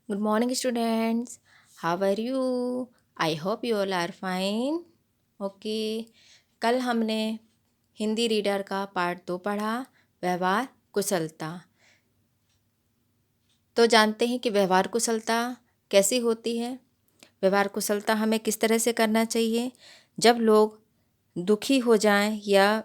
Good morning, students. How are you? I hope you all are fine. Okay. कल हमने Hindi reader का part 2 पढ़ा, व्यवहार कुशलता। तो जानते हैं कि व्यवहार कुशलता कैसी होती है। व्यवहार कुशलता हमें किस तरह से करना चाहिए। जब लोग दुखी हो जाएं या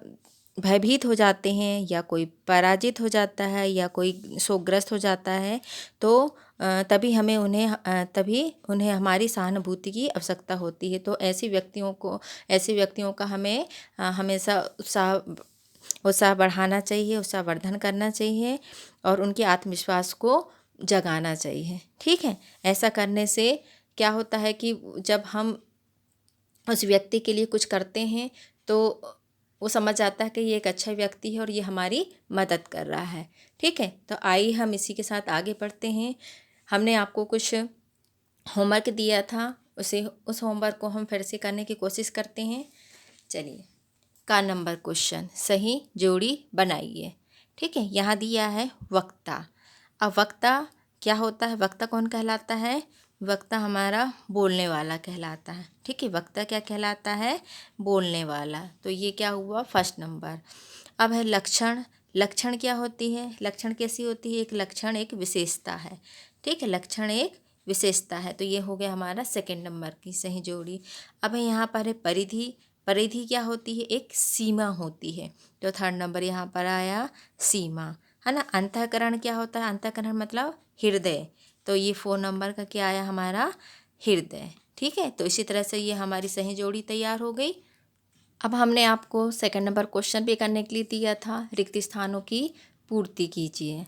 भयभीत हो जाते हैं या कोई पराजित हो जाता है या कोई शोकग्रस्त हो जाता है, तो तभी उन्हें हमारी सहानुभूति की आवश्यकता होती है। तो ऐसे व्यक्तियों का हमें हमेशा उत्साह बढ़ाना चाहिए, उत्साहवर्धन करना चाहिए और उनके आत्मविश्वास को जगाना चाहिए। ठीक है। ऐसा करने से क्या होता है कि जब हम उस व्यक्ति के लिए कुछ करते हैं तो वो समझ आता है कि ये एक अच्छा व्यक्ति है और ये हमारी मदद कर रहा है। ठीक है। तो आइए हम इसी के साथ आगे बढ़ते हैं। हमने आपको कुछ होमवर्क दिया था, उस होमवर्क को हम फिर से करने की कोशिश करते हैं। चलिए, का नंबर क्वेश्चन, सही जोड़ी बनाइए। ठीक है। यहाँ दिया है वक्ता। अब वक्ता क्या होता है? वक्ता कौन कहलाता है? वक्ता हमारा बोलने वाला कहलाता है। ठीक है। वक्ता क्या कहलाता है? बोलने वाला। तो ये क्या हुआ? First number. अब है लक्षण। लक्षण क्या होती है? लक्षण कैसी होती है? एक लक्षण एक विशेषता है। ठीक है। लक्षण एक विशेषता है। तो ये हो गया हमारा सेकंड नंबर की सही जोड़ी। अब है यहाँ पर है परिधि। परिधि क्या होती है? एक सीमा होती है। तो थर्ड नंबर यहाँ पर आया सीमा, है ना। अंतःकरण क्या होता है? अंतःकरण मतलब हृदय। तो ये 4 नंबर का क्या आया हमारा? हृदय। ठीक है। तो इसी तरह से ये हमारी सही जोड़ी तैयार हो गई। अब हमने आपको सेकंड नंबर क्वेश्चन भी करने के लिए दिया था, रिक्त स्थानों की पूर्ति कीजिए।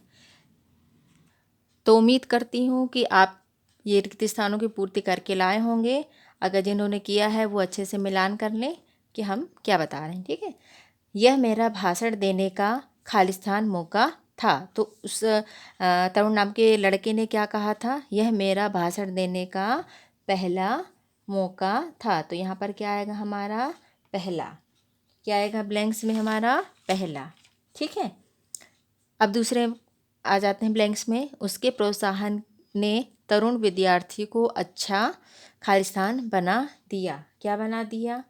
तो उम्मीद करती हूँ कि आप ये रिक्त स्थानों की पूर्ति करके लाए होंगे। अगर जिन्होंने किया है वो अच्छे से मिलान कर लें कि हम क्या बता रहे हैं। ठीक है। यह मेरा भाषण देने का खालिस्तान मौका था। तो उस तरुण नाम के लड़के ने क्या कहा था? यह मेरा भाषण देने का पहला मौका था। तो यहाँ पर क्या आएगा हमारा? पहला। क्या आएगा ब्लैंक्स में? हमारा पहला। ठीक है। अब दूसरे आ जाते हैं ब्लैंक्स में। उसके प्रोत्साहन ने तरुण विद्यार्थी को अच्छा खालिस्तान बना दिया। क्या बना दिया?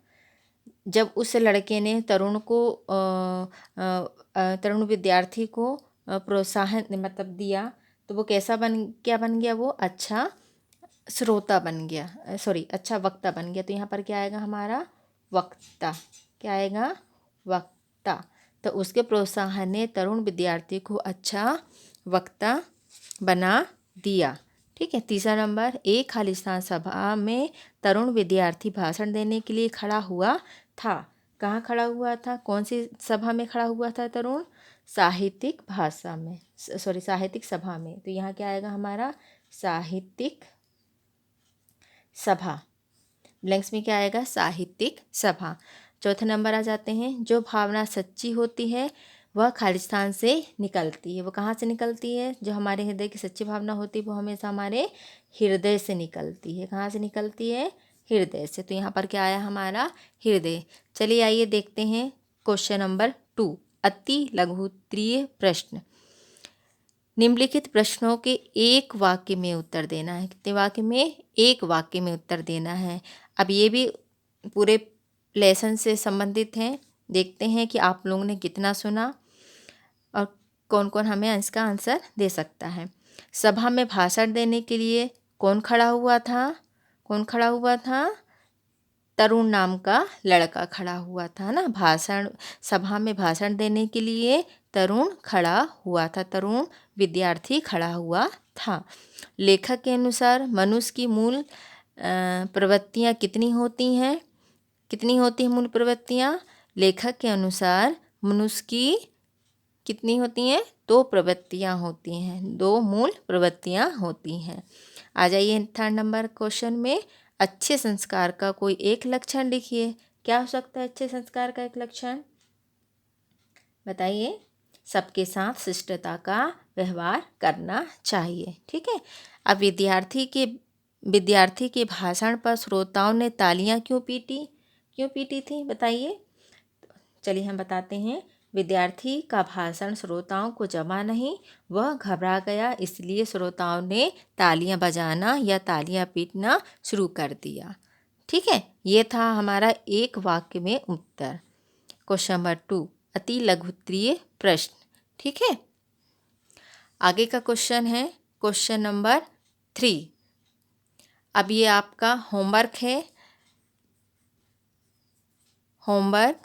जब उस लड़के ने तरुण विद्यार्थी को प्रोत्साहन मतलब दिया, तो वो क्या बन गया? वो अच्छा श्रोता बन गया, सॉरी अच्छा वक्ता बन गया। तो यहाँ पर क्या आएगा हमारा? वक्ता। क्या आएगा? वक्ता। तो उसके प्रोत्साहन ने तरुण विद्यार्थी को अच्छा वक्ता बना दिया। ठीक है। तीसरा नंबर, एक खालिस्तान सभा में तरुण विद्यार्थी भाषण देने के लिए खड़ा हुआ था। कहाँ खड़ा हुआ था? कौन सी सभा में खड़ा हुआ था तरुण? साहित्यिक भाषा में, सॉरी साहित्यिक सभा में। तो यहाँ क्या आएगा हमारा? साहित्यिक सभा। ब्लैंक्स में क्या आएगा? साहित्यिक सभा। चौथे नंबर आ जाते हैं। जो भावना सच्ची होती है वह खालिस्तान से निकलती है। वो कहाँ से निकलती है? जो हमारे हृदय की सच्ची भावना होती है वो हमेशा हमारे हृदय से निकलती है। कहाँ से निकलती है? हृदय से। तो यहाँ पर क्या आया हमारा? हृदय। चलिए आइए देखते हैं क्वेश्चन नंबर 2, अति लघुत्तरीय प्रश्न। निम्नलिखित प्रश्नों के एक वाक्य में उत्तर देना है। कितने वाक्य में? एक वाक्य में उत्तर देना है। अब ये भी पूरे लेसन से संबंधित हैं। देखते हैं कि आप लोगों ने कितना सुना और कौन कौन हमें इसका आंसर दे सकता है। सभा में भाषण देने के लिए कौन खड़ा हुआ था? कौन खड़ा हुआ था? तरुण नाम का लड़का खड़ा हुआ था ना। सभा में भाषण देने के लिए तरुण खड़ा हुआ था, तरुण विद्यार्थी खड़ा हुआ था। लेखक के अनुसार मनुष्य की मूल प्रवृत्तियाँ कितनी होती हैं? कितनी होती हैं मूल प्रवृत्तियाँ? लेखक के अनुसार मनुष्य की कितनी होती हैं? 2 प्रवृत्तियाँ होती हैं, 2 मूल प्रवृत्तियाँ होती हैं। आ जाइए थर्ड नंबर क्वेश्चन में। अच्छे संस्कार का कोई एक लक्षण लिखिए। क्या हो सकता है अच्छे संस्कार का एक लक्षण? बताइए। सबके साथ शिष्टता का व्यवहार करना चाहिए। ठीक है। अब विद्यार्थी के भाषण पर श्रोताओं ने तालियां क्यों पीटी? क्यों पीटी थी? बताइए। चलिए हम बताते हैं। विद्यार्थी का भाषण श्रोताओं को जमा नहीं, वह घबरा गया, इसलिए श्रोताओं ने तालियां बजाना या तालियां पीटना शुरू कर दिया। ठीक है, ये था हमारा एक वाक्य में उत्तर। क्वेश्चन नंबर 2, अति लघुत्तरीय प्रश्न। ठीक है, आगे का क्वेश्चन है क्वेश्चन नंबर 3। अब ये आपका होमवर्क है, होमवर्क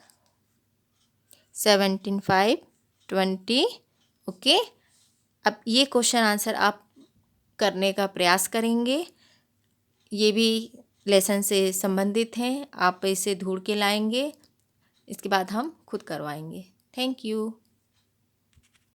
17/5/20। ओके, अब ये क्वेश्चन आंसर आप करने का प्रयास करेंगे। ये भी लेसन से संबंधित हैं, आप इसे ढूंढ के लाएंगे, इसके बाद हम खुद करवाएंगे। Thank you.